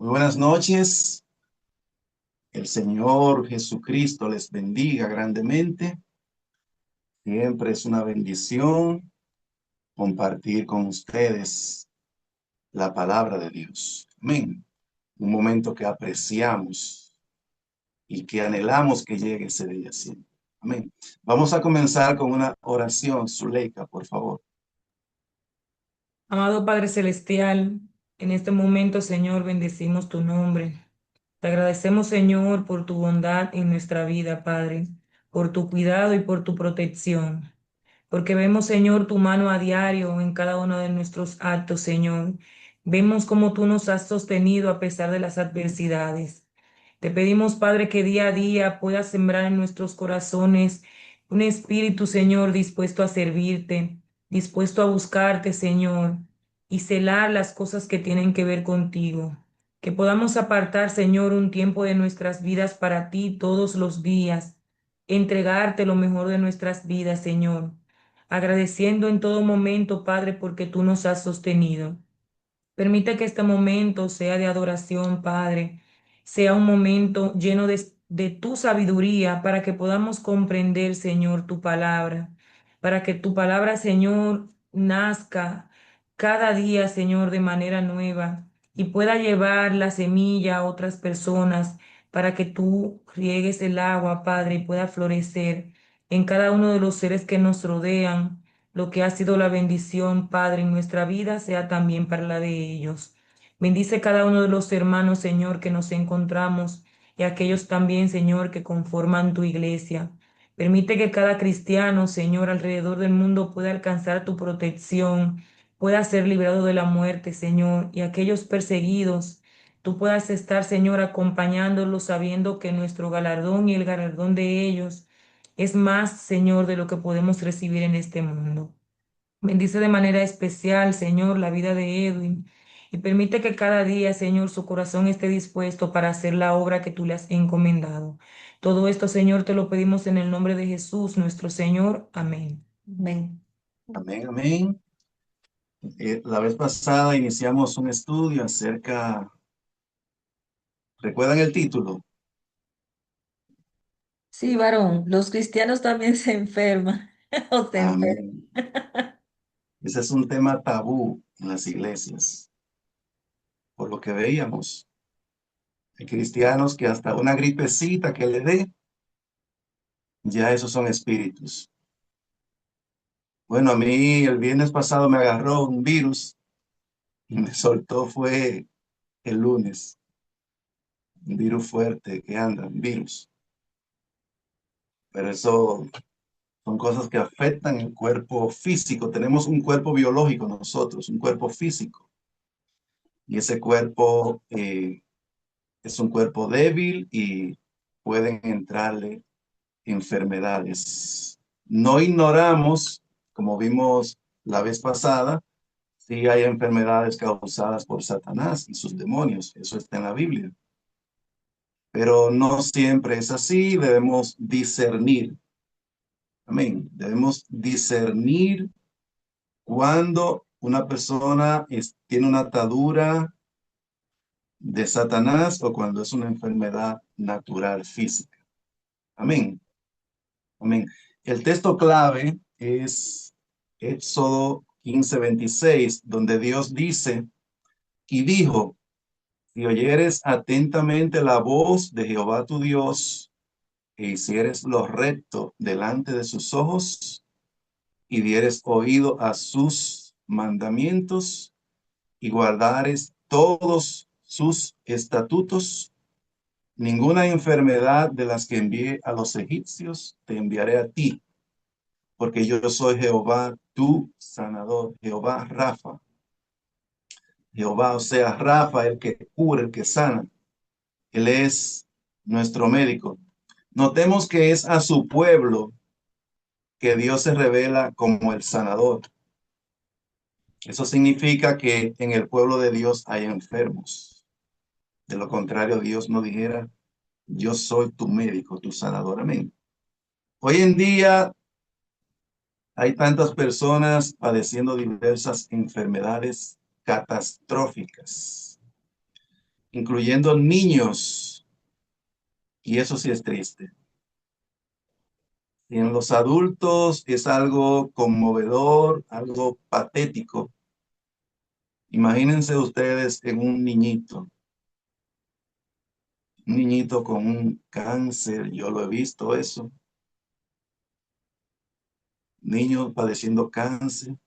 Muy buenas noches. El Señor Jesucristo les bendiga grandemente. Siempre es una bendición compartir con ustedes la palabra de Dios. Amén. Un momento que apreciamos y que anhelamos que llegue ese día siempre. Amén. Vamos a comenzar con una oración. Zuleika, por favor. Amado Padre Celestial, en este momento, Señor, bendecimos tu nombre. Te agradecemos, Señor, por tu bondad en nuestra vida, Padre, por tu cuidado y por tu protección. Porque vemos, Señor, tu mano a diario en cada uno de nuestros actos, Señor. Vemos cómo tú nos has sostenido a pesar de las adversidades. Te pedimos, Padre, que día a día puedas sembrar en nuestros corazones un espíritu, Señor, dispuesto a servirte, dispuesto a buscarte, Señor, y celar las cosas que tienen que ver contigo. Que podamos apartar, Señor, un tiempo de nuestras vidas para ti todos los días, entregarte lo mejor de nuestras vidas, Señor, agradeciendo en todo momento, Padre, porque tú nos has sostenido. Permite que este momento sea de adoración, Padre, sea un momento lleno de tu sabiduría para que podamos comprender, Señor, tu palabra, para que tu palabra, Señor, nazca cada día, Señor, de manera nueva y pueda llevar la semilla a otras personas para que tú riegues el agua, Padre, y pueda florecer en cada uno de los seres que nos rodean. Lo que ha sido la bendición, Padre, en nuestra vida sea también para la de ellos. Bendice cada uno de los hermanos, Señor, que nos encontramos y aquellos también, Señor, que conforman tu iglesia. Permite que cada cristiano, Señor, alrededor del mundo pueda alcanzar tu protección, pueda ser librado de la muerte, Señor, y aquellos perseguidos, tú puedas estar, Señor, acompañándolos, sabiendo que nuestro galardón y el galardón de ellos es más, Señor, de lo que podemos recibir en este mundo. Bendice de manera especial, Señor, la vida de Edwin y permite que cada día, Señor, su corazón esté dispuesto para hacer la obra que tú le has encomendado. Todo esto, Señor, te lo pedimos en el nombre de Jesús, nuestro Señor. Amén. Amén. Amén, amén. La vez pasada iniciamos un estudio acerca, ¿recuerdan el título? Sí, varón, los cristianos también se enferman o se enferman. Amén. Ese es un tema tabú en las iglesias, por lo que veíamos. Hay cristianos que hasta una gripecita que le dé, ya esos son espíritus. Bueno, a mí el viernes pasado me agarró un virus y me soltó fue el lunes. Un virus fuerte que anda, un virus. Pero eso son cosas que afectan el cuerpo físico. Tenemos un cuerpo biológico nosotros, un cuerpo físico. Y ese cuerpo es un cuerpo débil y pueden entrarle enfermedades. No ignoramos, como vimos la vez pasada, si hay enfermedades causadas por Satanás y sus demonios. Eso está en la Biblia. Pero no siempre es así. Debemos discernir. Amén. Debemos discernir cuando una persona tiene una atadura de Satanás o cuando es una enfermedad natural física. Amén. Amén. El texto clave es Éxodo 15:26, donde Dios dice, y dijo, si oyeres atentamente la voz de Jehová tu Dios, e hicieres lo recto delante de sus ojos, y dieres oído a sus mandamientos, y guardares todos sus estatutos, ninguna enfermedad de las que envié a los egipcios te enviaré a ti, porque yo soy Jehová, tu sanador, Jehová Rafa. Jehová, o sea, Rafa, el que cura, el que sana. Él es nuestro médico. Notemos que es a su pueblo que Dios se revela como el sanador. Eso significa que en el pueblo de Dios hay enfermos. De lo contrario, Dios no dijera, yo soy tu médico, tu sanador. Amén. Hoy en día hay tantas personas padeciendo diversas enfermedades catastróficas. incluyendo niños, y eso sí es triste. Y en los adultos es algo conmovedor, algo patético. Imagínense ustedes en un niñito con un cáncer, yo lo he visto eso, niños padeciendo cáncer,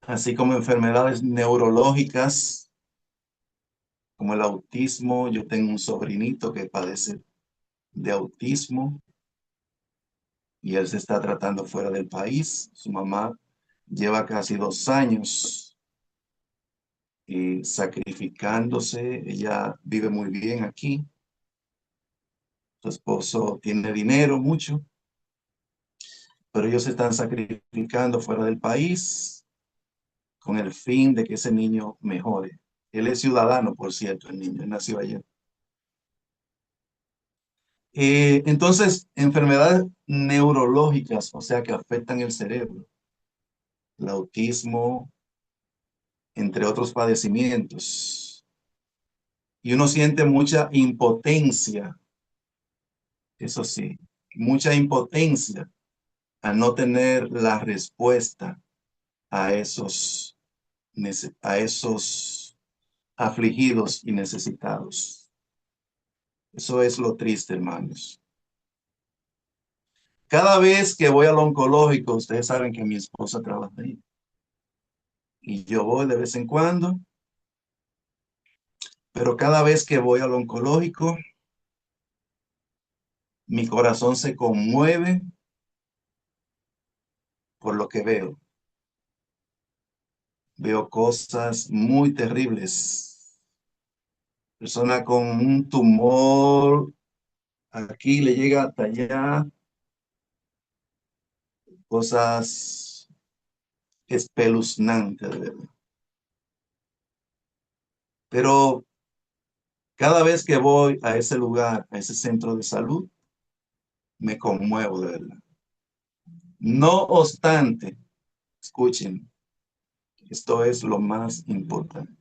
así como enfermedades neurológicas, como el autismo. Yo tengo un sobrinito que padece de autismo y él se está tratando fuera del país. Su mamá lleva casi 2 años sacrificándose. Ella vive muy bien aquí. Su esposo tiene dinero, mucho, pero ellos se están sacrificando fuera del país con el fin de que ese niño mejore. Él es ciudadano, por cierto, el niño, él nació allá. Entonces, enfermedades neurológicas, o sea, que afectan el cerebro, el autismo, entre otros padecimientos. Y uno siente mucha impotencia, eso sí, mucha impotencia a no tener la respuesta a esos afligidos y necesitados. Eso es lo triste, hermanos. Cada vez que voy al oncológico, ustedes saben que mi esposa trabaja ahí. Y yo voy de vez en cuando, pero cada vez que voy al oncológico, mi corazón se conmueve por lo que veo. Veo cosas muy terribles. Persona con un tumor, aquí le llega hasta allá, cosas espeluznantes, de verdad. Pero cada vez que voy a ese lugar, a ese centro de salud, me conmuevo, de verdad. No obstante, escuchen, esto es lo más importante.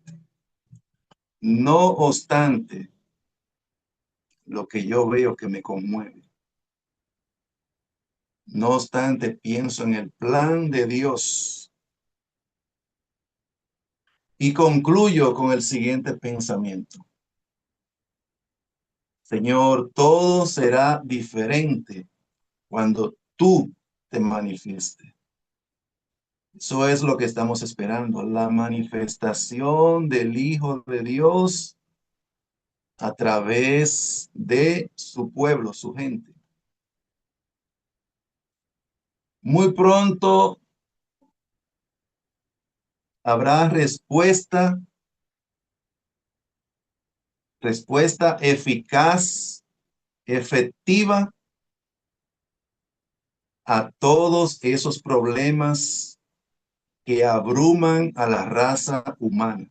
No obstante, lo que yo veo que me conmueve. No obstante, pienso en el plan de Dios y concluyo con el siguiente pensamiento. Señor, todo será diferente cuando tú te manifiestes. Eso es lo que estamos esperando, la manifestación del Hijo de Dios a través de su pueblo, su gente. Muy pronto habrá respuesta eficaz, efectiva a todos esos problemas que abruman a la raza humana,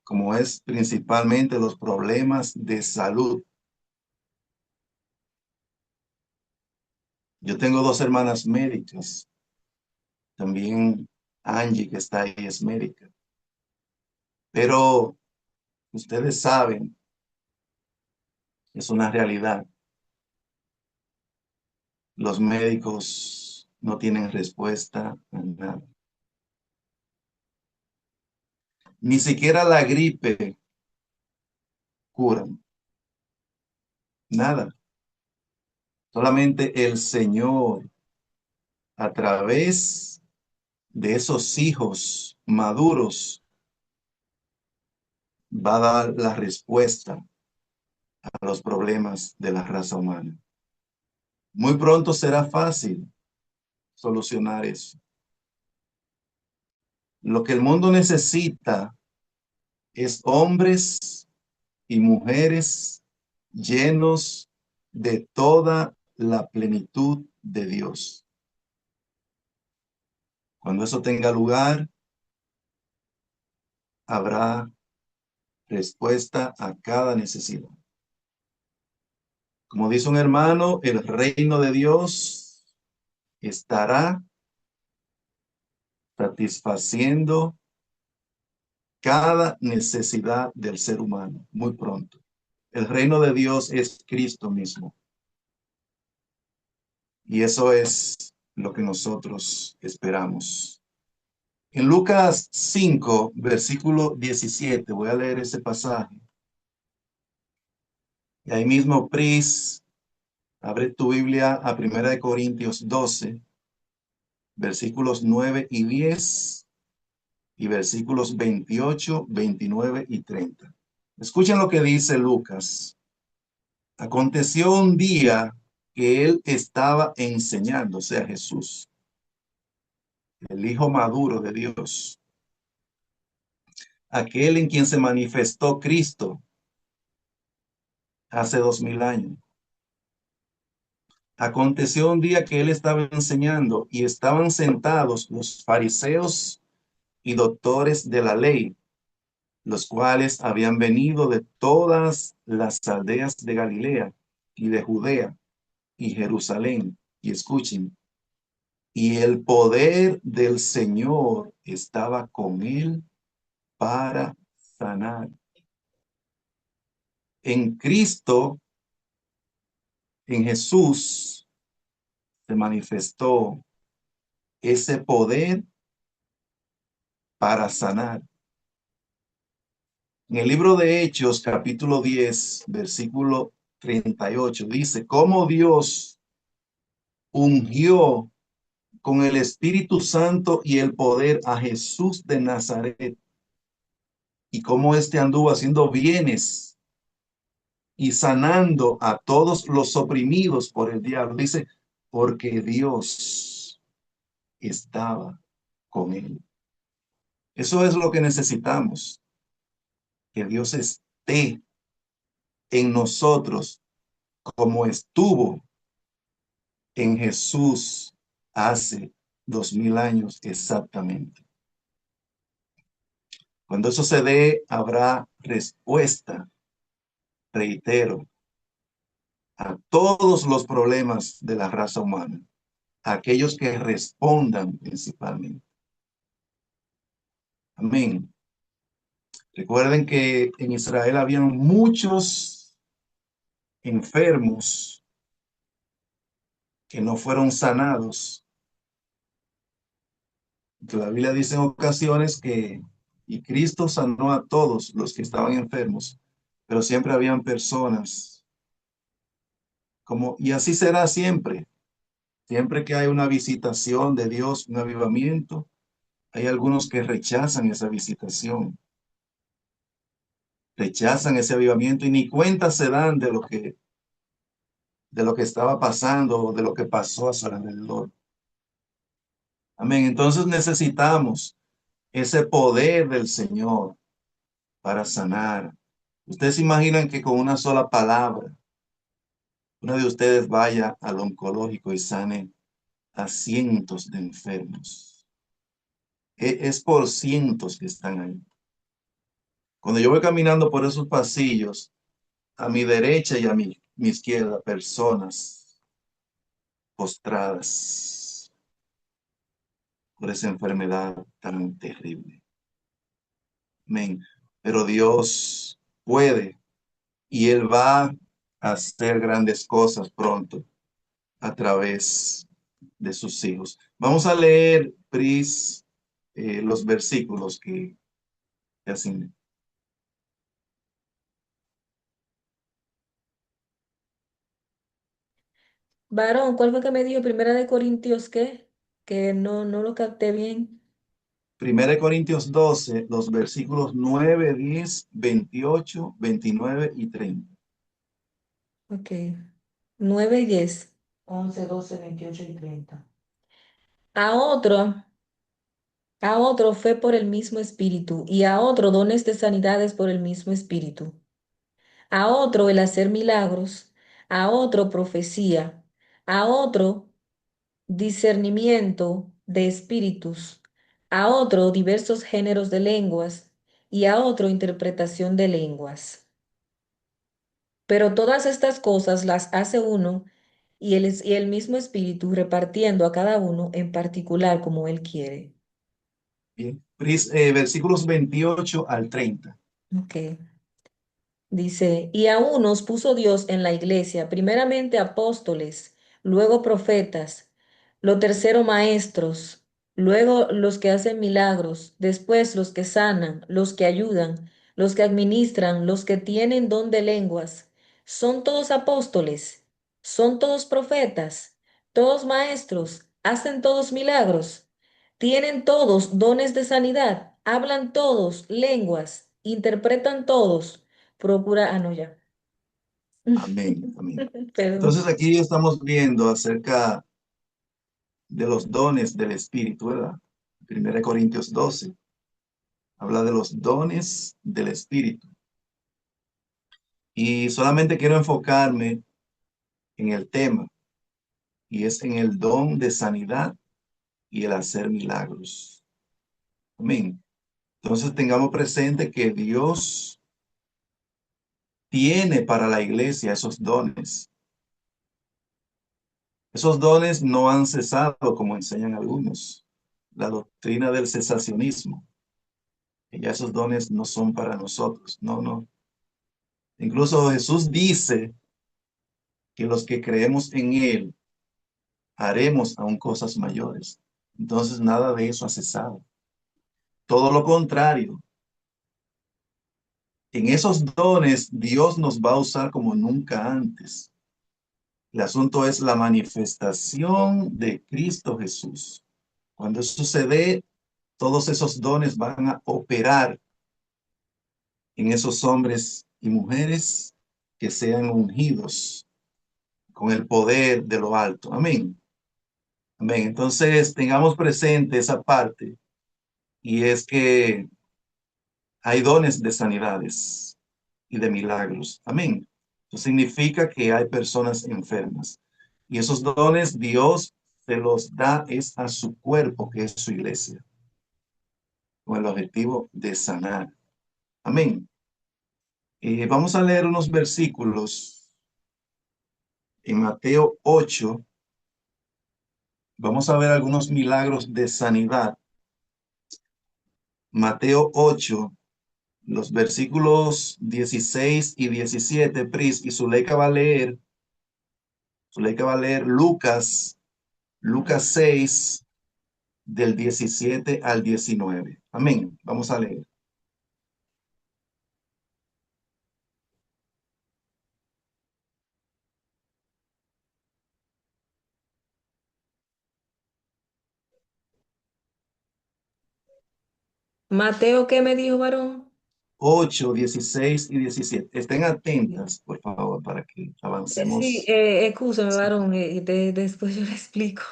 como es principalmente los problemas de salud. Yo tengo 2 hermanas médicas, también Angie, que está ahí, es médica, pero ustedes saben, es una realidad. Los médicos no tienen respuesta a nada. Ni siquiera la gripe curan. Nada. Solamente el Señor, a través de esos hijos maduros, va a dar la respuesta a los problemas de la raza humana. Muy pronto será fácil solucionar eso. Lo que el mundo necesita es hombres y mujeres llenos de toda la plenitud de Dios. Cuando eso tenga lugar, habrá respuesta a cada necesidad. Como dice un hermano, el reino de Dios estará satisfaciendo cada necesidad del ser humano muy pronto. El reino de Dios es Cristo mismo. Y eso es lo que nosotros esperamos. En Lucas 5, versículo 17, voy a leer ese pasaje. Y ahí mismo, Pris, abre tu Biblia a 1 Corintios 12, versículos 9 y 10 y versículos 28, 29 y 30. Escuchen lo que dice Lucas. Aconteció un día que él estaba enseñando, o sea, Jesús, el Hijo maduro de Dios, aquel en quien se manifestó Cristo hace 2000 años. Aconteció un día que él estaba enseñando y estaban sentados los fariseos y doctores de la ley, los cuales habían venido de todas las aldeas de Galilea y de Judea y Jerusalén. Y escuchen, y el poder del Señor estaba con él para sanar. En Cristo, en Jesús, se manifestó ese poder para sanar. En el libro de Hechos, capítulo 10, versículo 38, dice, cómo Dios ungió con el Espíritu Santo y el poder a Jesús de Nazaret, y cómo éste anduvo haciendo bienes y sanando a todos los oprimidos por el diablo. Dice, porque Dios estaba con él. Eso es lo que necesitamos, que Dios esté en nosotros como estuvo en Jesús hace 2000 años exactamente. Cuando eso se dé, habrá respuesta, reitero, a todos los problemas de la raza humana, a aquellos que respondan principalmente. Amén. Recuerden que en Israel habían muchos enfermos que no fueron sanados. Que la Biblia dice en ocasiones que, y Cristo sanó a todos los que estaban enfermos, pero siempre habían personas como, y así será siempre. Siempre que hay una visitación de Dios, un avivamiento, hay algunos que rechazan esa visitación, rechazan ese avivamiento y ni cuenta se dan de lo que estaba pasando o de lo que pasó a su alrededor. Amén. Entonces necesitamos ese poder del Señor para sanar. Ustedes se imaginan que con una sola palabra, uno de ustedes vaya al oncológico y sane a cientos de enfermos. Es por cientos que están ahí. Cuando yo voy caminando por esos pasillos, a mi derecha y a mi izquierda, personas postradas por esa enfermedad tan terrible. Amén. Pero Dios puede y Él va a hacer grandes cosas pronto a través de sus hijos. Vamos a leer, Pris, los versículos que asigné. Varón, ¿cuál fue que me dijo? Primera de Corintios, ¿qué? Que no lo capté bien. 1 Corintios 12, los versículos 9, 10, 28, 29 y 30. Ok. 9 y 10. 11, 12, 28 y 30. A otro, a otro fue por el mismo espíritu, y a otro dones de sanidades por el mismo espíritu. A otro el hacer milagros, a otro profecía, a otro discernimiento de espíritus, a otro diversos géneros de lenguas, y a otro interpretación de lenguas. Pero todas estas cosas las hace uno y el mismo espíritu repartiendo a cada uno en particular como él quiere. Bien. Versículos 28 al 30. Ok. Dice, y a unos puso Dios en la iglesia, primeramente apóstoles, luego profetas, lo tercero maestros, luego los que hacen milagros, después los que sanan, los que ayudan, los que administran, los que tienen don de lenguas. ¿Son todos apóstoles? ¿Son todos profetas? ¿Todos maestros? ¿Hacen todos milagros? ¿Tienen todos dones de sanidad? ¿Hablan todos lenguas? ¿Interpretan todos? Procura, no, ya. Amén, amén. Perdón. Entonces aquí estamos viendo acerca de los dones del Espíritu, ¿verdad? 1 Corintios 12 habla de los dones del Espíritu. Y solamente quiero enfocarme en el tema, y es en el don de sanidad y el hacer milagros. Amén. Entonces tengamos presente que Dios tiene para la iglesia esos dones. Esos dones no han cesado, como enseñan algunos. La doctrina del cesacionismo, que ya esos dones no son para nosotros. No, no. Incluso Jesús dice que los que creemos en Él haremos aún cosas mayores. Entonces nada de eso ha cesado. Todo lo contrario. En esos dones Dios nos va a usar como nunca antes. El asunto es la manifestación de Cristo Jesús. Cuando eso sucede, todos esos dones van a operar en esos hombres y mujeres que sean ungidos con el poder de lo alto. Amén. Amén. Entonces, tengamos presente esa parte, y es que hay dones de sanidades y de milagros. Amén. Eso significa que hay personas enfermas. Y esos dones Dios se los da es a su cuerpo, que es su iglesia, con el objetivo de sanar. Amén. Vamos a leer unos versículos en Mateo 8. Vamos a ver algunos milagros de sanidad. Mateo 8, los versículos 16 y 17, Pris, y Zuleika va a leer Lucas 6, del 17 al 19. Amén. Vamos a leer. Mateo, ¿qué me dijo, varón? 8, 16 y 17. Estén atentas, por favor, para que Sí, avancemos. excúsame, Sí, varón, después yo le explico.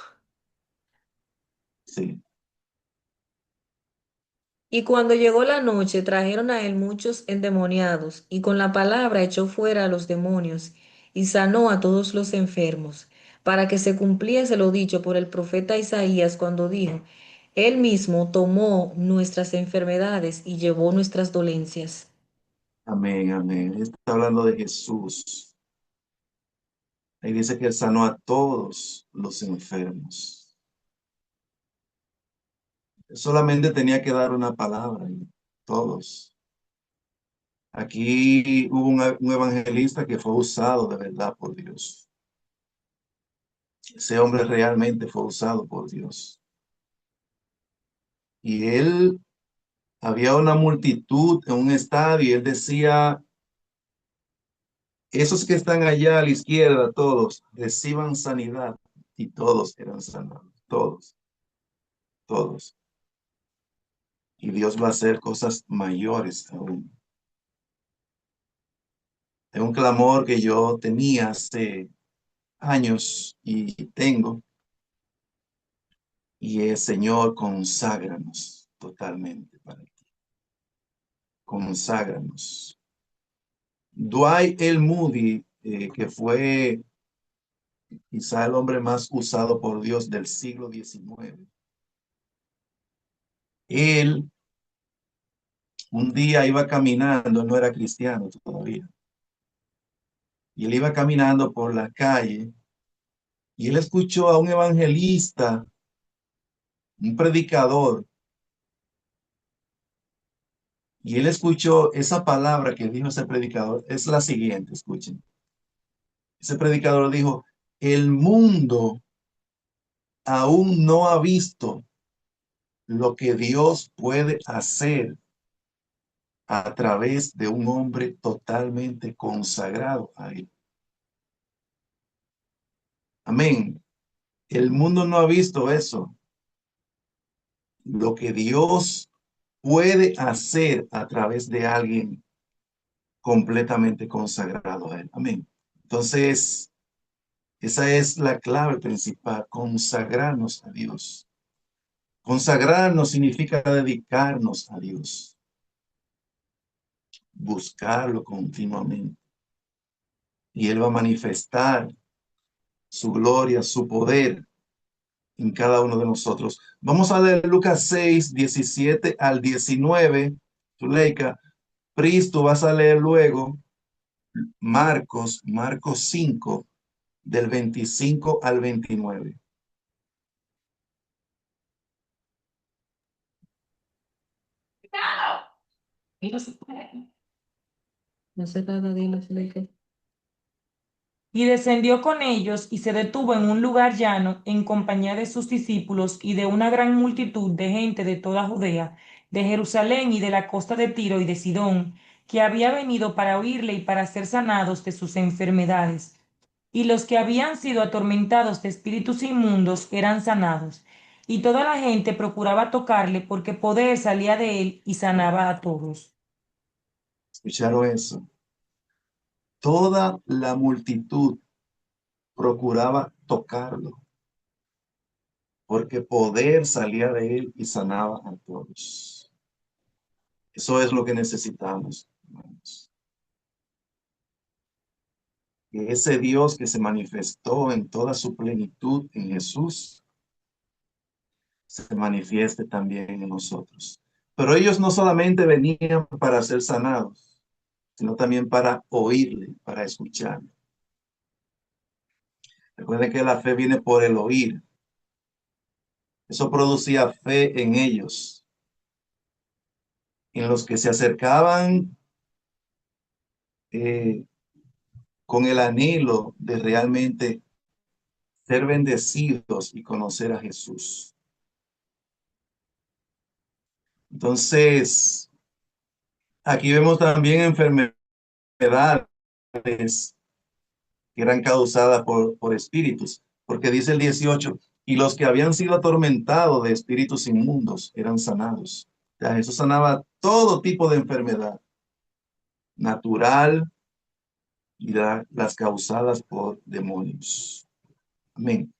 sí. Y cuando llegó la noche, trajeron a él muchos endemoniados, y con la palabra echó fuera a los demonios, y sanó a todos los enfermos, para que se cumpliese lo dicho por el profeta Isaías cuando dijo, Él mismo tomó nuestras enfermedades y llevó nuestras dolencias. Amén, amén. Está hablando de Jesús. Ahí dice que él sanó a todos los enfermos. Solamente tenía que dar una palabra y todos. Aquí hubo un evangelista que fue usado de verdad por Dios. Ese hombre realmente fue usado por Dios. Y él, había una multitud en un estadio y él decía, esos que están allá a la izquierda, todos, reciban sanidad. Y todos eran sanados, todos, todos. Y Dios va a hacer cosas mayores aún. Es un clamor que yo tenía hace años y tengo, y es, Señor, conságranos totalmente para ti. Conságranos. Dwight L. Moody, que fue quizá el hombre más usado por Dios del siglo XIX. Él un día iba caminando, no era cristiano todavía, y él iba caminando por la calle y él escuchó a un evangelista, un predicador, Y él escuchó esa palabra que dijo ese predicador, es la siguiente, escuchen. Ese predicador dijo, el mundo aún no ha visto lo que Dios puede hacer a través de un hombre totalmente consagrado a él. Amén. El mundo no ha visto eso. Lo que Dios puede hacer a través de alguien completamente consagrado a él. Amén. Entonces, esa es la clave principal, consagrarnos a Dios. Consagrarnos significa dedicarnos a Dios, buscarlo continuamente. Y Él va a manifestar su gloria, su poder en cada uno de nosotros. Vamos a leer Lucas 6, 17 al 19. Zuleika, Pris, tú vas a leer luego Marcos 5, del 25 al 29. No sé nada, dilo, Zuleika. Y descendió con ellos y se detuvo en un lugar llano en compañía de sus discípulos y de una gran multitud de gente de toda Judea, de Jerusalén y de la costa de Tiro y de Sidón, que había venido para oírle y para ser sanados de sus enfermedades. Y los que habían sido atormentados de espíritus inmundos eran sanados. Y toda la gente procuraba tocarle porque poder salía de él y sanaba a todos. ¿Escucharon eso? Toda la multitud procuraba tocarlo, porque poder salía de él y sanaba a todos. Eso es lo que necesitamos, hermanos. Que ese Dios que se manifestó en toda su plenitud en Jesús, se manifieste también en nosotros. Pero ellos no solamente venían para ser sanados, sino también para oírle, para escucharle. Recuerden que la fe viene por el oír. Eso producía fe en ellos, en los que se acercaban eh, con el anhelo de realmente ser bendecidos y conocer a Jesús. Entonces, aquí vemos también enfermedades que eran causadas por espíritus, porque dice el 18, y los que habían sido atormentados de espíritus inmundos eran sanados. O sea, Jesús sanaba todo tipo de enfermedad, natural y las causadas por demonios. Amén.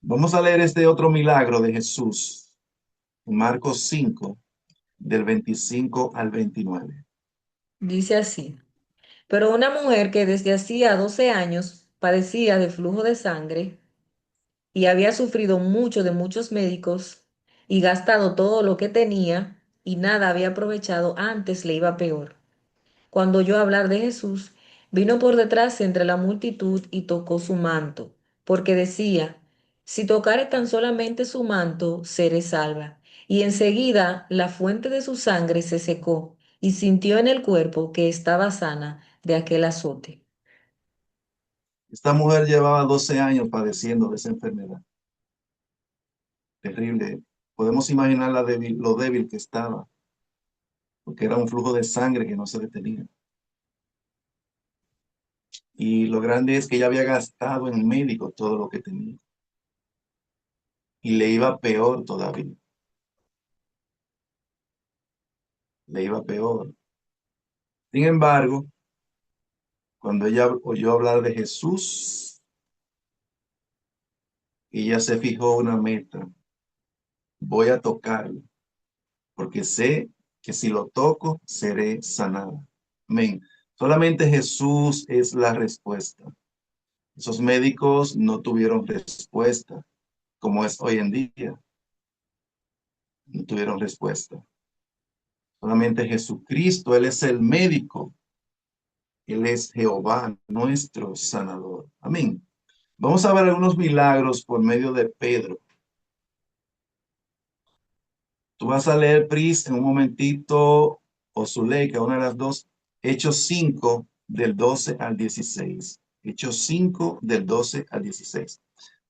Vamos a leer este otro milagro de Jesús, en Marcos 5, del 25 al 29. Dice así. Pero una mujer que desde hacía 12 años padecía de flujo de sangre y había sufrido mucho de muchos médicos y gastado todo lo que tenía y nada había aprovechado, antes le iba peor. Cuando oyó hablar de Jesús, vino por detrás entre la multitud y tocó su manto, porque decía, si tocare tan solamente su manto, seré salva. Y enseguida la fuente de su sangre se secó y sintió en el cuerpo que estaba sana de aquel azote. Esta mujer llevaba 12 años padeciendo de esa enfermedad. Terrible. Podemos imaginar lo débil que estaba, porque era un flujo de sangre que no se detenía. Y lo grande es que ella había gastado en médico todo lo que tenía. Y le iba peor todavía. Le iba peor. Sin embargo, cuando ella oyó hablar de Jesús, ella se fijó una meta. Voy a tocarlo, porque sé que si lo toco, seré sanada. Amén. Solamente Jesús es la respuesta. Esos médicos no tuvieron respuesta, como es hoy en día. No tuvieron respuesta. Solamente Jesucristo, Él es el médico. Él es Jehová, nuestro sanador. Amén. Vamos a ver algunos milagros por medio de Pedro. Tú vas a leer, Pris, en un momentito, o Zuleika, una de las dos. Hechos 5 del 12 al 16. Hechos 5 del 12 al 16.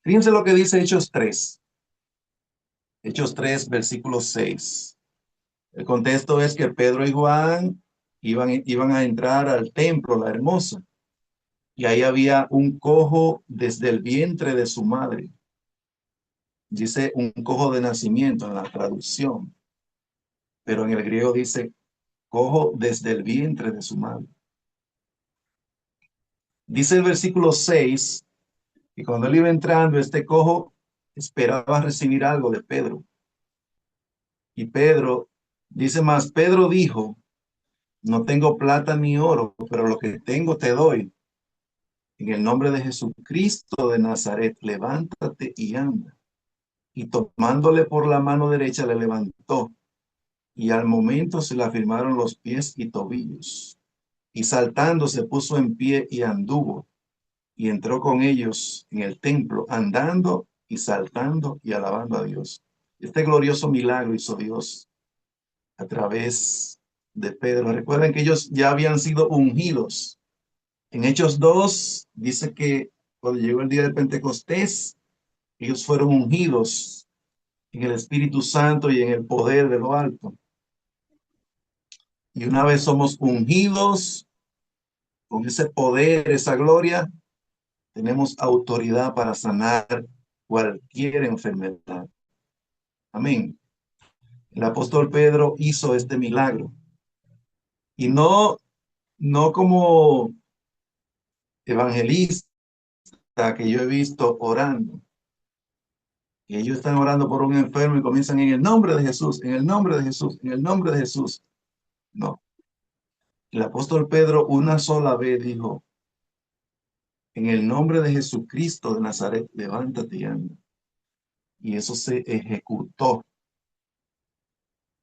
Fíjense lo que dice Hechos 3. Hechos 3, versículo 6. El contexto es que Pedro y Juan iban a entrar al templo, la hermosa, y ahí había un cojo desde el vientre de su madre. Dice un cojo de nacimiento en la traducción, pero en el griego dice cojo desde el vientre de su madre. Dice el versículo 6 que cuando él iba entrando, este cojo esperaba recibir algo de Pedro. Y Pedro, dice más, Pedro dijo, no tengo plata ni oro, pero lo que tengo te doy. En el nombre de Jesucristo de Nazaret, levántate y anda. Y tomándole por la mano derecha, le levantó. Y al momento se le afirmaron los pies y tobillos. Y saltando se puso en pie y anduvo. Y entró con ellos en el templo, andando y saltando y alabando a Dios. Este glorioso milagro hizo Dios a través de Pedro. Recuerden que ellos ya habían sido ungidos. En Hechos 2 dice que cuando llegó el día de Pentecostés, ellos fueron ungidos en el Espíritu Santo y en el poder de lo alto. Y una vez somos ungidos con ese poder, esa gloria, tenemos autoridad para sanar cualquier enfermedad. Amén. El apóstol Pedro hizo este milagro. Y no como evangelista que yo he visto orando. Que ellos están orando por un enfermo y comienzan en el nombre de Jesús, en el nombre de Jesús, en el nombre de Jesús. No. El apóstol Pedro una sola vez dijo, en el nombre de Jesucristo de Nazaret, levántate y anda. Y eso se ejecutó,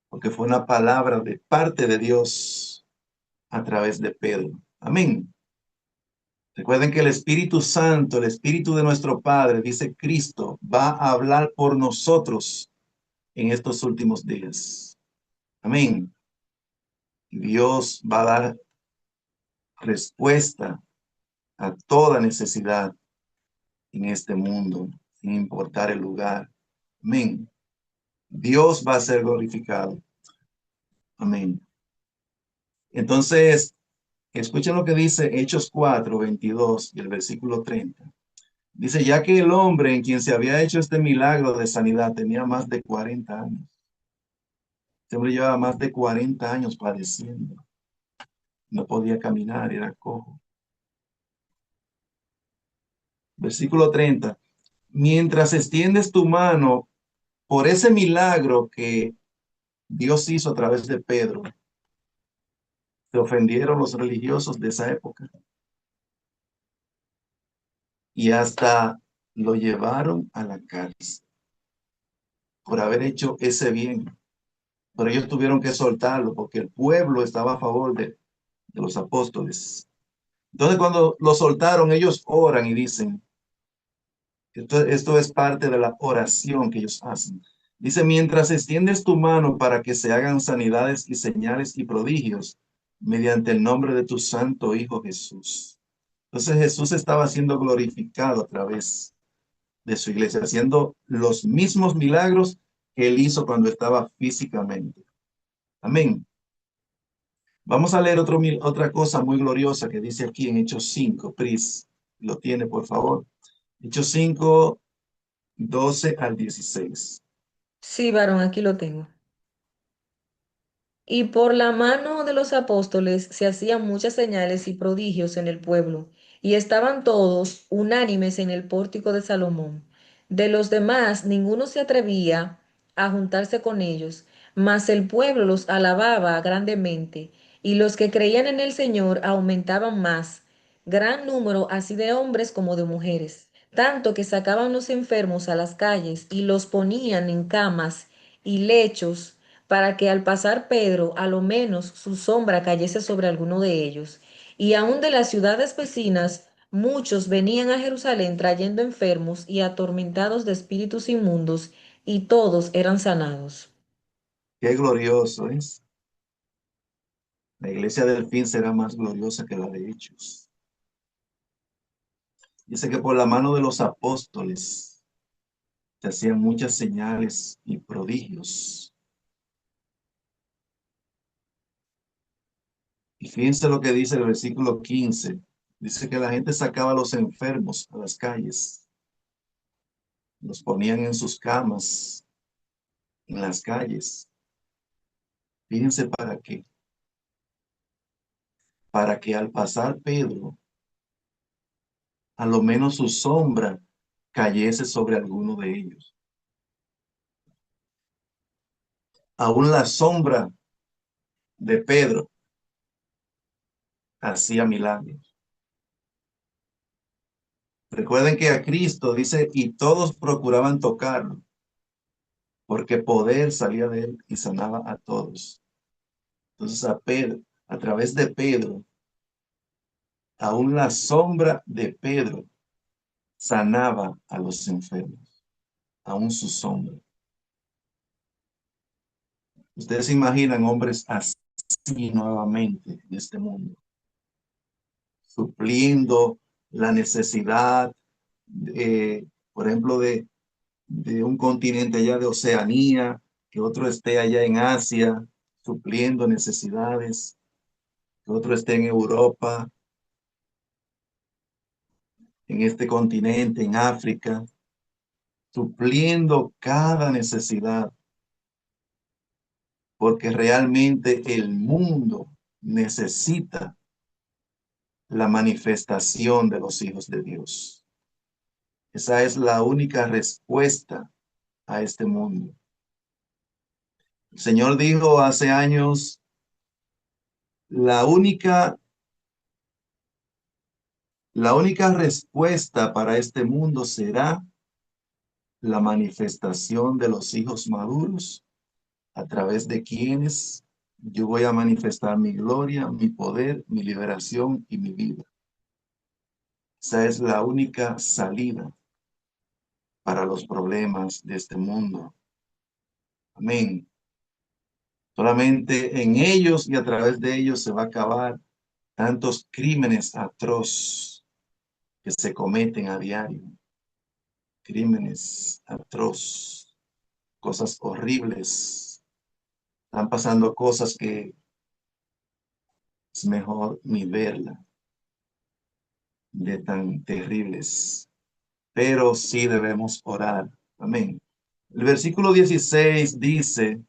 porque fue una palabra de parte de Dios a través de Pedro. Amén. Recuerden que el Espíritu Santo, el Espíritu de nuestro Padre, dice Cristo, va a hablar por nosotros en estos últimos días. Amén. Dios va a dar respuesta a toda necesidad en este mundo, sin importar el lugar. Amén. Dios va a ser glorificado. Amén. Entonces, escuchen lo que dice Hechos 4, 22 y el versículo 30. Dice, ya que el hombre en quien se había hecho este milagro de sanidad tenía más de 40 años. Este hombre llevaba más de 40 años padeciendo. No podía caminar, era cojo. Versículo 30. Mientras extiendes tu mano por ese milagro que Dios hizo a través de Pedro, se ofendieron los religiosos de esa época y hasta lo llevaron a la cárcel por haber hecho ese bien. Pero ellos tuvieron que soltarlo porque el pueblo estaba a favor de los apóstoles. Entonces cuando lo soltaron, ellos oran y dicen, esto es parte de la oración que ellos hacen. Dice, mientras extiendes tu mano para que se hagan sanidades y señales y prodigios mediante el nombre de tu santo Hijo Jesús. Entonces Jesús estaba siendo glorificado a través de su iglesia, haciendo los mismos milagros que él hizo cuando estaba físicamente. Amén. Vamos a leer otra cosa muy gloriosa que dice aquí en Hechos 5. Pris, lo tiene, por favor. Hechos 5, 12 al 16. Sí, varón, aquí lo tengo. Y por la mano de los apóstoles se hacían muchas señales y prodigios en el pueblo, y estaban todos unánimes en el pórtico de Salomón. De los demás, ninguno se atrevía a juntarse con ellos, mas el pueblo los alababa grandemente, y los que creían en el Señor aumentaban más, gran número así de hombres como de mujeres, tanto que sacaban los enfermos a las calles y los ponían en camas y lechos para que al pasar Pedro, a lo menos su sombra cayese sobre alguno de ellos. Y aun de las ciudades vecinas, muchos venían a Jerusalén trayendo enfermos y atormentados de espíritus inmundos, y todos eran sanados. Qué glorioso es. La iglesia del fin será más gloriosa que la de Hechos. Dice que por la mano de los apóstoles se hacían muchas señales y prodigios. Y fíjense lo que dice el versículo 15. Dice que la gente sacaba a los enfermos a las calles, los ponían en sus camas, en las calles. Fíjense para qué. Para que al pasar Pedro, a lo menos su sombra cayese sobre alguno de ellos. Aún la sombra de Pedro hacía milagros. Recuerden que a Cristo dice, y todos procuraban tocarlo, porque poder salía de él y sanaba a todos. Entonces a Pedro, a través de Pedro, aún la sombra de Pedro sanaba a los enfermos, aún su sombra. Ustedes se imaginan hombres así nuevamente en este mundo, supliendo la necesidad, por ejemplo, de un continente allá de Oceanía, que otro esté allá en Asia, supliendo necesidades, que otro esté en Europa, en este continente, en África, supliendo cada necesidad, porque realmente el mundo necesita la manifestación de los hijos de Dios. Esa es la única respuesta a este mundo. El Señor dijo hace años, la única respuesta para este mundo será la manifestación de los hijos maduros, a través de quienes yo voy a manifestar mi gloria, mi poder, mi liberación y mi vida. Esa es la única salida para los problemas de este mundo. Amén. Solamente en ellos y a través de ellos se va a acabar tantos crímenes atroces que se cometen a diario. Crímenes atroces, cosas horribles. Están pasando cosas que es mejor ni verla, de tan terribles. Pero sí debemos orar. Amén. El versículo 16 dice,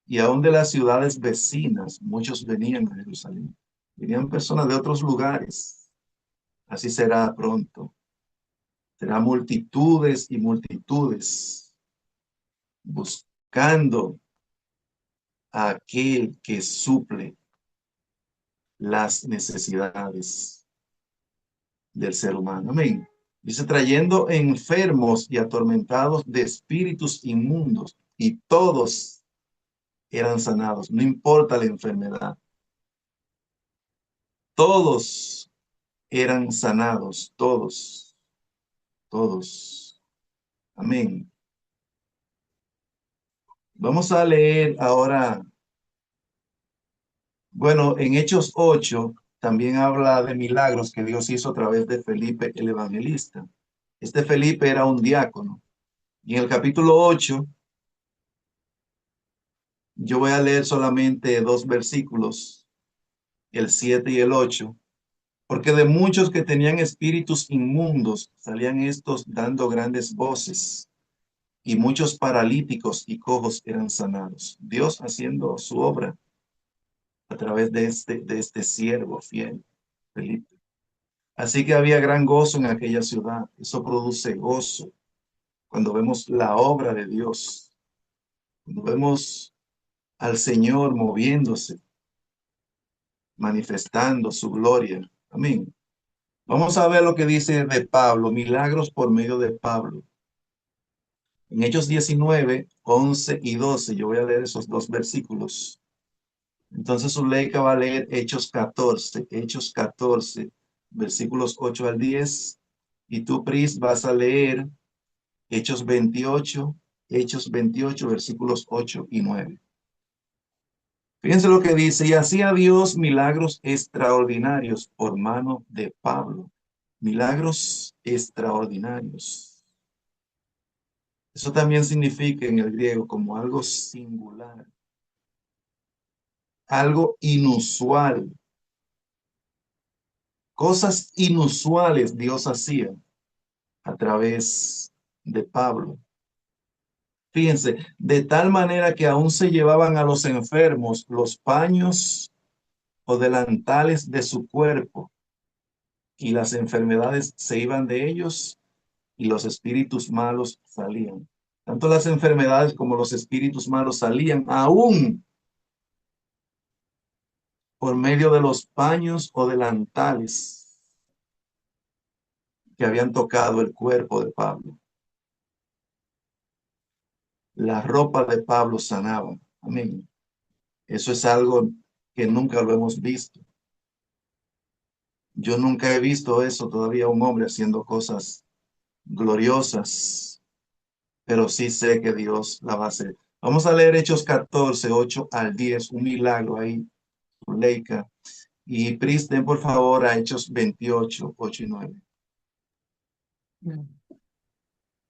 y aún de las ciudades vecinas, muchos venían a Jerusalén. Venían personas de otros lugares. Así será pronto. Será multitudes y multitudes buscando a aquel que suple las necesidades del ser humano. Amén. Dice, trayendo enfermos y atormentados de espíritus inmundos, y todos eran sanados, no importa la enfermedad. Todos eran sanados, todos, todos. Amén. Vamos a leer ahora, bueno, en Hechos 8 también habla de milagros que Dios hizo a través de Felipe el evangelista. Este Felipe era un diácono. Y en el capítulo 8, yo voy a leer solamente dos versículos, el 7 y el 8, porque de muchos que tenían espíritus inmundos salían estos dando grandes voces, y muchos paralíticos y cojos eran sanados. Dios haciendo su obra a través de este siervo fiel, Felipe. Así que había gran gozo en aquella ciudad. Eso produce gozo cuando vemos la obra de Dios, cuando vemos al Señor moviéndose, manifestando su gloria. Amén. Vamos a ver lo que dice de Pablo, milagros por medio de Pablo. En Hechos 19, 11 y 12, yo voy a leer esos dos versículos. Entonces Zuleika va a leer Hechos 14, versículos 8 al 10. Y tú, Pris, vas a leer Hechos 28, versículos 8 y 9. Fíjense lo que dice, y hacía Dios milagros extraordinarios por mano de Pablo. Milagros extraordinarios. Eso también significa en el griego como algo singular, algo inusual. Cosas inusuales Dios hacía a través de Pablo. Fíjense, de tal manera que aún se llevaban a los enfermos los paños o delantales de su cuerpo, y las enfermedades se iban de ellos y los espíritus malos salían. Tanto las enfermedades como los espíritus malos salían aún por medio de los paños o delantales que habían tocado el cuerpo de Pablo. La ropa de Pablo sanaba. Amén. Eso es algo que nunca lo hemos visto. Yo nunca he visto eso todavía, un hombre haciendo cosas gloriosas, pero sí sé que Dios la va a hacer. Vamos a leer Hechos 14, 8 al 10, un milagro ahí, Leica. Y Pristen, por favor, a Hechos 28, 8 y 9.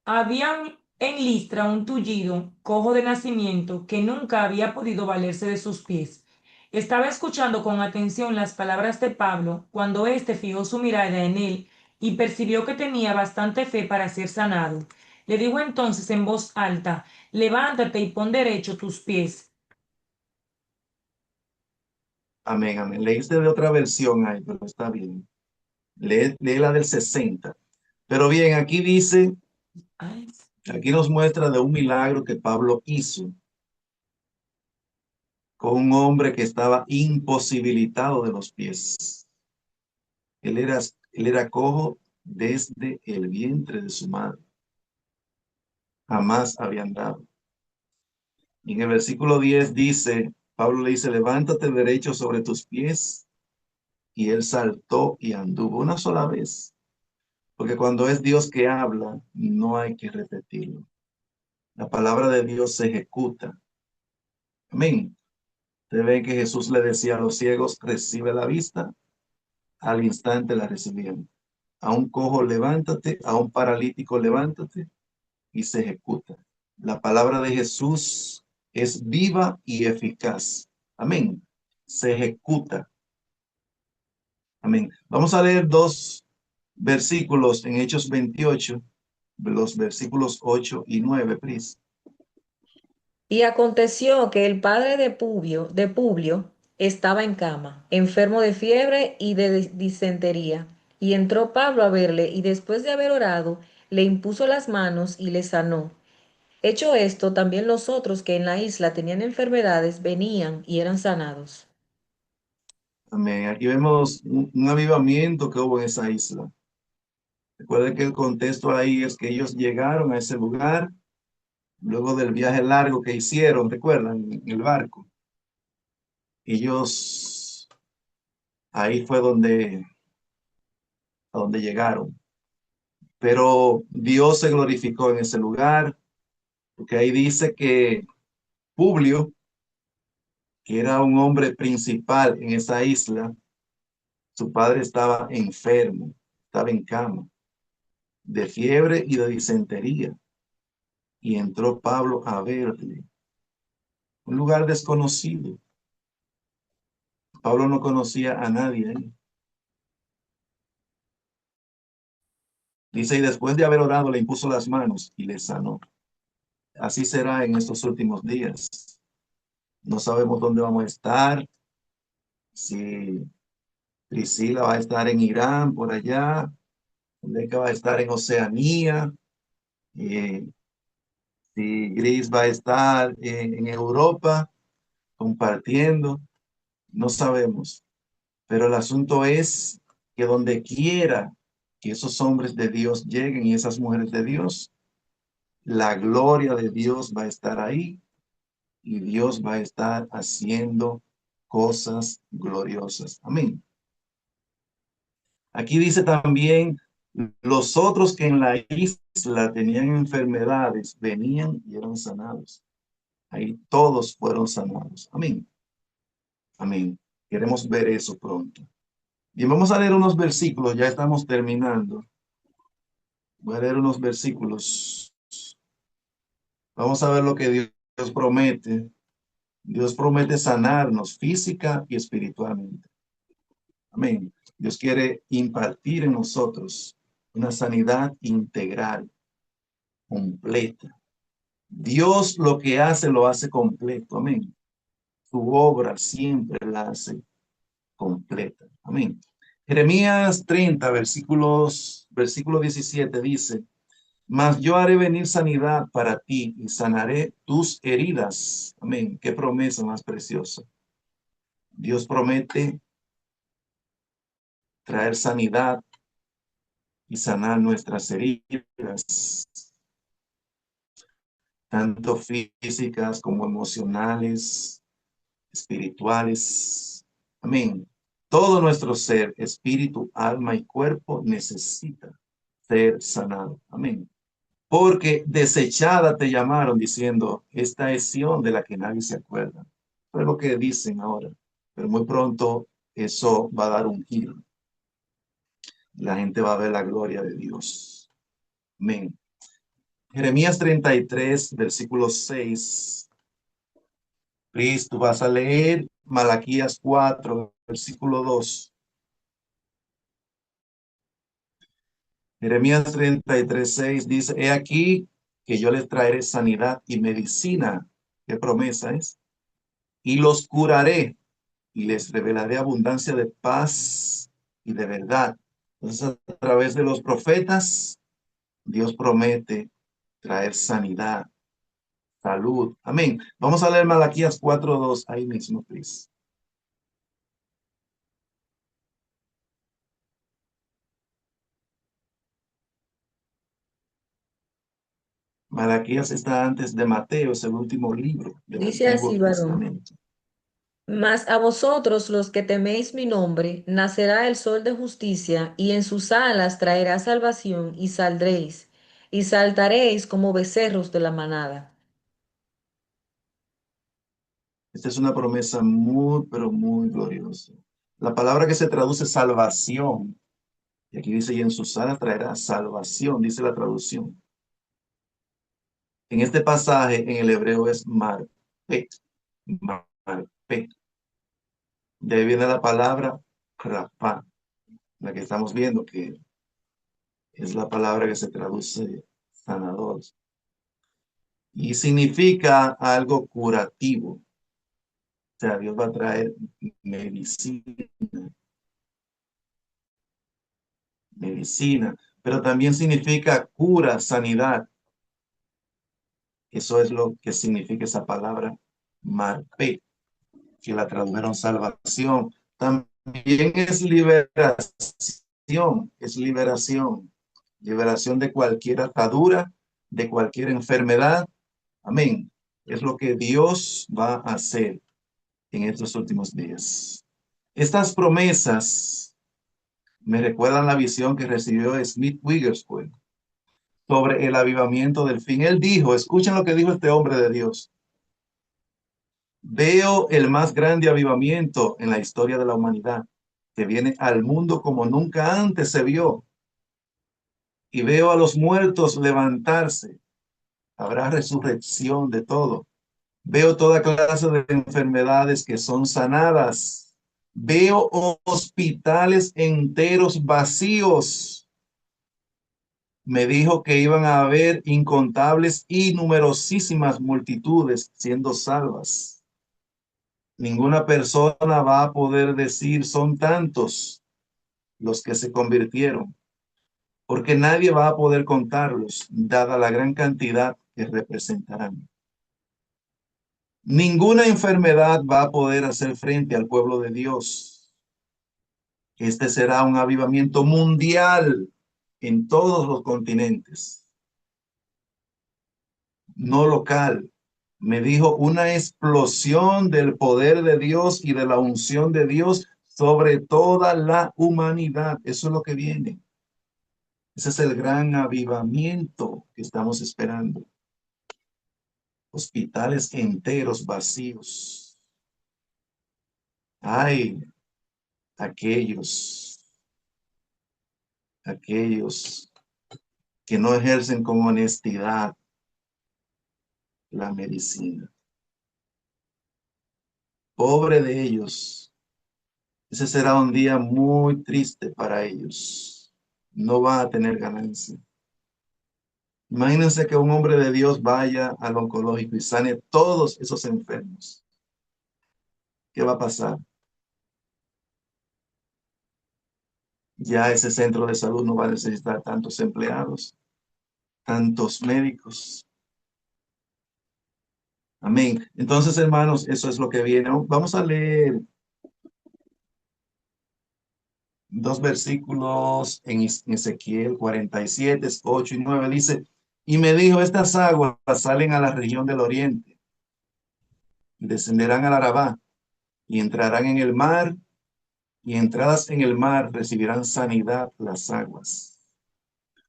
Había en Listra un tullido, cojo de nacimiento, que nunca había podido valerse de sus pies. Estaba escuchando con atención las palabras de Pablo cuando éste fijó su mirada en él y percibió que tenía bastante fe para ser sanado. Le dijo entonces en voz alta: levántate y pon derecho tus pies. Amén, amén. Leíste de otra versión ahí, pero está bien. Lee la del 60. Pero bien, aquí dice, Ay, aquí nos muestra de un milagro que Pablo hizo con un hombre que estaba imposibilitado de los pies. Él era cojo desde el vientre de su madre. Jamás había andado. Y en el versículo 10 dice, Pablo le dice, levántate derecho sobre tus pies. Y él saltó y anduvo una sola vez. Porque cuando es Dios que habla, no hay que repetirlo. La palabra de Dios se ejecuta. Amén. Usted ve que Jesús le decía a los ciegos, recibe la vista. Al instante la recibían. A un cojo levántate, a un paralítico levántate, y se ejecuta. La palabra de Jesús es viva y eficaz. Amén. Se ejecuta. Amén. Vamos a leer dos versículos en Hechos 28, los versículos 8 y 9, Pris. Y aconteció que el padre de Publio estaba en cama, enfermo de fiebre y de disentería. Y entró Pablo a verle, y después de haber orado, le impuso las manos y le sanó. Hecho esto, también los otros que en la isla tenían enfermedades venían y eran sanados. Amén. Aquí vemos un avivamiento que hubo en esa isla. Recuerden que el contexto ahí es que ellos llegaron a ese lugar luego del viaje largo que hicieron, recuerdan, en el barco. Ellos, ahí fue a donde llegaron. Pero Dios se glorificó en ese lugar, porque ahí dice que Publio, que era un hombre principal en esa isla, su padre estaba enfermo, estaba en cama, de fiebre y de disentería. Y entró Pablo a verle, un lugar desconocido. Pablo no conocía a nadie ahí. Dice, y después de haber orado, le impuso las manos y le sanó. Así será en estos últimos días. No sabemos dónde vamos a estar, si Priscila va a estar en Irán, por allá, Leca va a estar en Oceanía, eh, si Gris va a estar en Europa compartiendo, no sabemos. Pero el asunto es que donde quiera que esos hombres de Dios lleguen y esas mujeres de Dios, la gloria de Dios va a estar ahí y Dios va a estar haciendo cosas gloriosas. Amén. Aquí dice también, los otros que en la isla tenían enfermedades venían y eran sanados. Ahí todos fueron sanados. Amén. Amén. Queremos ver eso pronto. Bien, vamos a leer unos versículos, ya estamos terminando. Voy a leer unos versículos. Vamos a ver lo que Dios promete. Dios promete sanarnos física y espiritualmente. Amén. Dios quiere impartir en nosotros una sanidad integral, completa. Dios lo que hace, lo hace completo. Amén. Su obra siempre la hace completa. Amén. Jeremías 30, versículo 17 dice, mas yo haré venir sanidad para ti y sanaré tus heridas. Amén. Qué promesa más preciosa. Dios promete traer sanidad y sanar nuestras heridas, tanto físicas como emocionales, espirituales. Amén. Todo nuestro ser, espíritu, alma y cuerpo necesita ser sanado. Amén. Porque desechada te llamaron diciendo, esta es Sión de la que nadie se acuerda. Eso es lo que dicen ahora. Pero muy pronto eso va a dar un giro. La gente va a ver la gloria de Dios. Amén. Jeremías 33, versículo 6. Cris, tú vas a leer Malaquías 4, versículo 2. Jeremías 33, 6 dice, he aquí que yo les traeré sanidad y medicina. ¿Qué promesa es? Y los curaré y les revelaré abundancia de paz y de verdad. Entonces, a través de los profetas, Dios promete traer sanidad, salud. Amén. Vamos a leer Malaquías 4:2 ahí mismo, please. Malaquías está antes de Mateo, es el último libro del Dice así, Antiguo varón. Testamento. Mas a vosotros los que teméis mi nombre, nacerá el sol de justicia, y en sus alas traerá salvación, y saldréis, y saltaréis como becerros de la manada. Esta es una promesa muy, pero muy gloriosa. La palabra que se traduce salvación, y aquí dice, y en sus alas traerá salvación, dice la traducción. En este pasaje, en el hebreo es marpet, marpet. De ahí viene la palabra rapá, la que estamos viendo, que es la palabra que se traduce sanador. Y significa algo curativo. O sea, Dios va a traer medicina, medicina, pero también significa cura, sanidad. Eso es lo que significa esa palabra marpet, que la tradujeron salvación. También es liberación, liberación de cualquier atadura, de cualquier enfermedad. Amén. Es lo que Dios va a hacer en estos últimos días. Estas promesas me recuerdan la visión que recibió Smith Wigglesworth sobre el avivamiento del fin. Él dijo, escuchen lo que dijo este hombre de Dios. Veo el más grande avivamiento en la historia de la humanidad, que viene al mundo como nunca antes se vio. Y veo a los muertos levantarse. Habrá resurrección de todo. Veo toda clase de enfermedades que son sanadas. Veo hospitales enteros vacíos. Me dijo que iban a haber incontables y numerosísimas multitudes siendo salvas. Ninguna persona va a poder decir son tantos los que se convirtieron, porque nadie va a poder contarlos, dada la gran cantidad que representarán. Ninguna enfermedad va a poder hacer frente al pueblo de Dios. Este será un avivamiento mundial en todos los continentes, no local. Me dijo una explosión del poder de Dios y de la unción de Dios sobre toda la humanidad. Eso es lo que viene. Ese es el gran avivamiento que estamos esperando. Hospitales enteros vacíos. Hay aquellos que no ejercen con honestidad la medicina. Pobre de ellos. Ese será un día muy triste para ellos. No va a tener ganancia. Imagínense que un hombre de Dios vaya al oncológico y sane todos esos enfermos. ¿Qué va a pasar? Ya ese centro de salud no va a necesitar tantos empleados, tantos médicos. Amén. Entonces, hermanos, eso es lo que viene. Vamos a leer dos versículos en Ezequiel 47, 8 y 9. Dice, y me dijo, estas aguas salen a la región del oriente y descenderán al Arabá y entrarán en el mar, y entradas en el mar recibirán sanidad las aguas.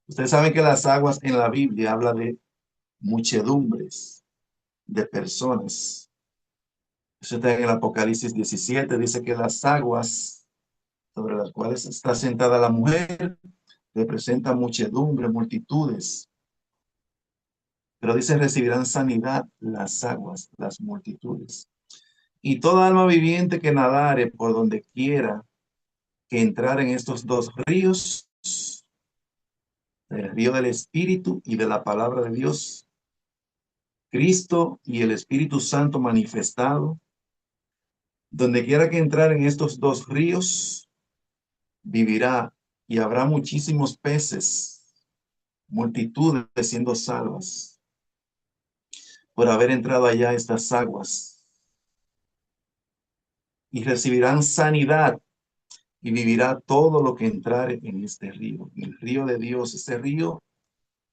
Ustedes saben que las aguas en la Biblia habla de muchedumbres de personas. Eso está en el Apocalipsis 17, dice que las aguas sobre las cuales está sentada la mujer representan muchedumbre, multitudes. Pero dice, recibirán sanidad las aguas, las multitudes. Y toda alma viviente que nadare por donde quiera que entrar en estos dos ríos, el río del Espíritu y de la palabra de Dios, Cristo y el Espíritu Santo manifestado, donde quiera que entrar en estos dos ríos, vivirá, y habrá muchísimos peces, multitudes siendo salvas por haber entrado allá a estas aguas, y recibirán sanidad, y vivirá todo lo que entrare en este río, el río de Dios, este río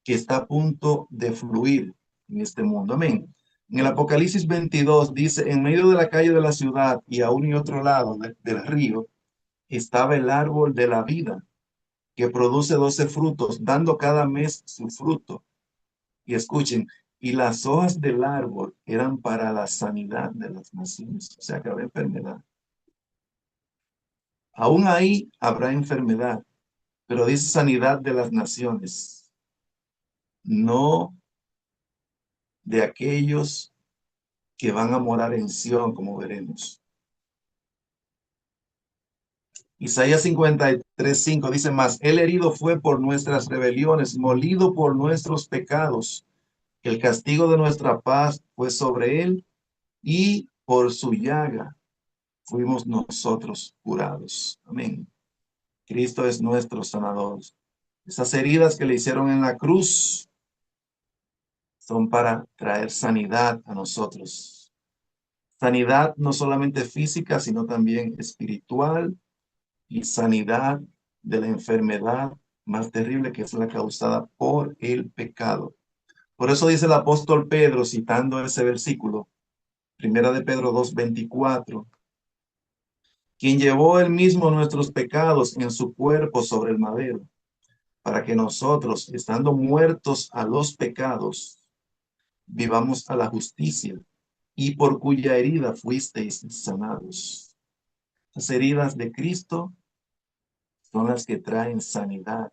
que está a punto de fluir en este mundo. Amén. En el Apocalipsis 22 dice, en medio de la calle de la ciudad y a un y otro lado del río estaba el árbol de la vida, que produce 12 frutos, dando cada mes su fruto. Y escuchen, y las hojas del árbol eran para la sanidad de las naciones. O sea que habrá enfermedad. Aún ahí habrá enfermedad, pero dice sanidad de las naciones, no de aquellos que van a morar en Sión, como veremos. Isaías 53:5 dice más, él herido fue por nuestras rebeliones, molido por nuestros pecados. El castigo de nuestra paz fue sobre él y por su llaga fuimos nosotros curados. Amén. Cristo es nuestro sanador. Esas heridas que le hicieron en la cruz son para traer sanidad a nosotros. Sanidad no solamente física, sino también espiritual, y sanidad de la enfermedad más terrible, que es la causada por el pecado. Por eso dice el apóstol Pedro, citando ese versículo, primera de Pedro 2:24, quien llevó él mismo nuestros pecados en su cuerpo sobre el madero, para que nosotros, estando muertos a los pecados, vivamos a la justicia, y por cuya herida fuisteis sanados. Las heridas de Cristo son las que traen sanidad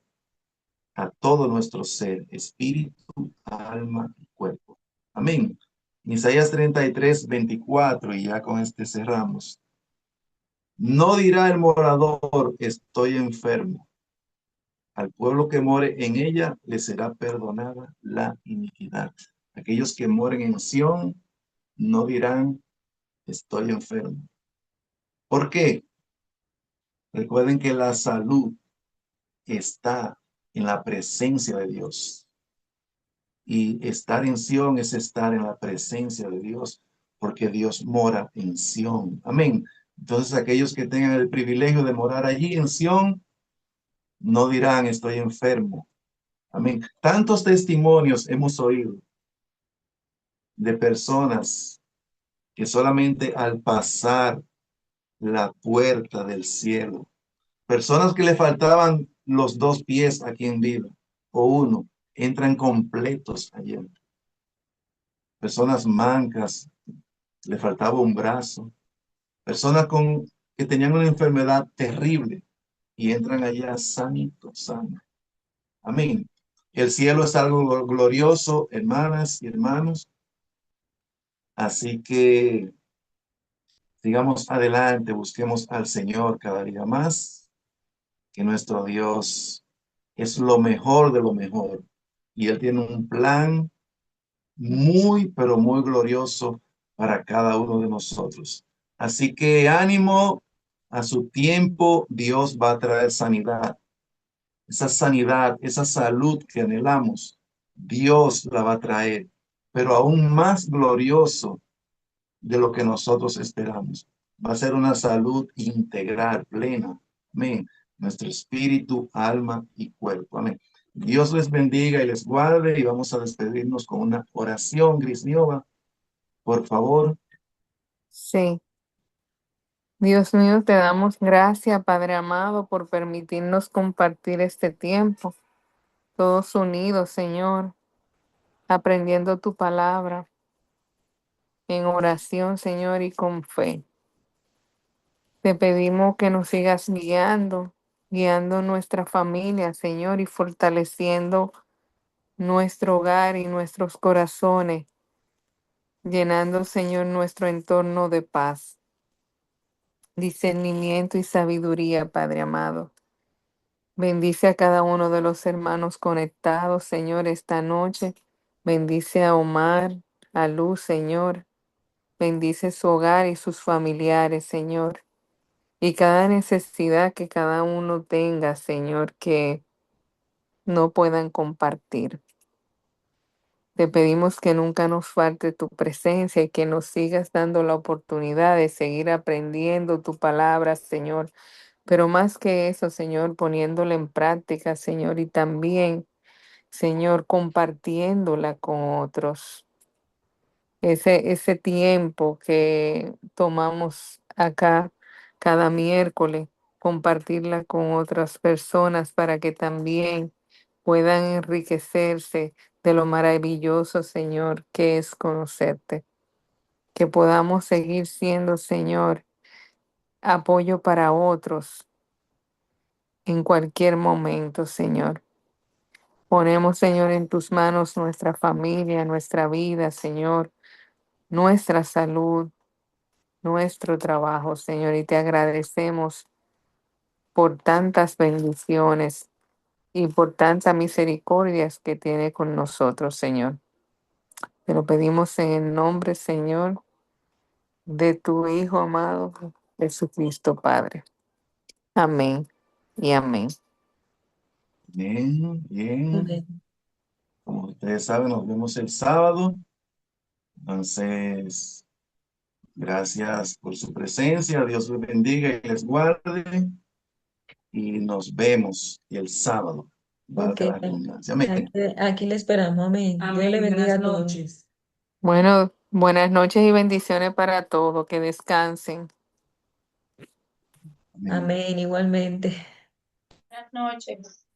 a todo nuestro ser, espíritu, alma y cuerpo. Amén. Isaías 33:24, y ya con este cerramos. No dirá el morador, estoy enfermo. Al pueblo que more en ella le será perdonada la iniquidad. Aquellos que moren en Sión no dirán, estoy enfermo. ¿Por qué? Recuerden que la salud está en la presencia de Dios. Y estar en Sión es estar en la presencia de Dios, porque Dios mora en Sión. Amén. Entonces, aquellos que tengan el privilegio de morar allí en Sión, no dirán, estoy enfermo. Amén. Tantos testimonios hemos oído de personas que solamente al pasar la puerta del cielo, personas que le faltaban los dos pies aquí en vida, o uno, entran completos allí. Personas mancas, le faltaba un brazo, personas con que tenían una enfermedad terrible y entran allá sanitos, sanos. Amén. El cielo es algo glorioso, hermanas y hermanos. Así que sigamos adelante, busquemos al Señor cada día más, que nuestro Dios es lo mejor de lo mejor. Y Él tiene un plan muy, pero muy glorioso para cada uno de nosotros. Así que ánimo, a su tiempo Dios va a traer sanidad, esa salud que anhelamos, Dios la va a traer, pero aún más glorioso de lo que nosotros esperamos. Va a ser una salud integral, plena. Amén. Nuestro espíritu, alma y cuerpo. Amén. Dios les bendiga y les guarde y vamos a despedirnos con una oración, Grisniova. Por favor. Sí. Dios mío, te damos gracias, Padre amado, por permitirnos compartir este tiempo, todos unidos, Señor, aprendiendo tu palabra en oración, Señor, y con fe. Te pedimos que nos sigas guiando nuestra familia, Señor, y fortaleciendo nuestro hogar y nuestros corazones, llenando, Señor, nuestro entorno de paz, discernimiento y sabiduría, Padre amado. Bendice a cada uno de los hermanos conectados, Señor, esta noche. Bendice a Omar, a Luz, Señor. Bendice su hogar y sus familiares, Señor. Y cada necesidad que cada uno tenga, Señor, que no puedan compartir. Te pedimos que nunca nos falte tu presencia y que nos sigas dando la oportunidad de seguir aprendiendo tu palabra, Señor. Pero más que eso, Señor, poniéndola en práctica, Señor, y también, Señor, compartiéndola con otros. Ese tiempo que tomamos acá cada miércoles, compartirla con otras personas para que también puedan enriquecerse de lo maravilloso, Señor, que es conocerte. Que podamos seguir siendo, Señor, apoyo para otros en cualquier momento, Señor. Ponemos, Señor, en tus manos nuestra familia, nuestra vida, Señor, nuestra salud, nuestro trabajo, Señor, y te agradecemos por tantas bendiciones y por tantas misericordias que tiene con nosotros, Señor. Te lo pedimos en el nombre, Señor, de tu Hijo amado, Jesucristo, Padre. Amén y amén. Bien, bien. Amén. Como ustedes saben, nos vemos el sábado. Entonces, gracias por su presencia. Dios les bendiga y les guarde. Y nos vemos el sábado. Ok, Valga la redundancia. Amén. aquí le esperamos. Amén. Dios le Amén. bendiga Buenas a todos. noches. Bueno, buenas noches y bendiciones para todos. Que descansen. Amén. Amén, igualmente. Buenas noches.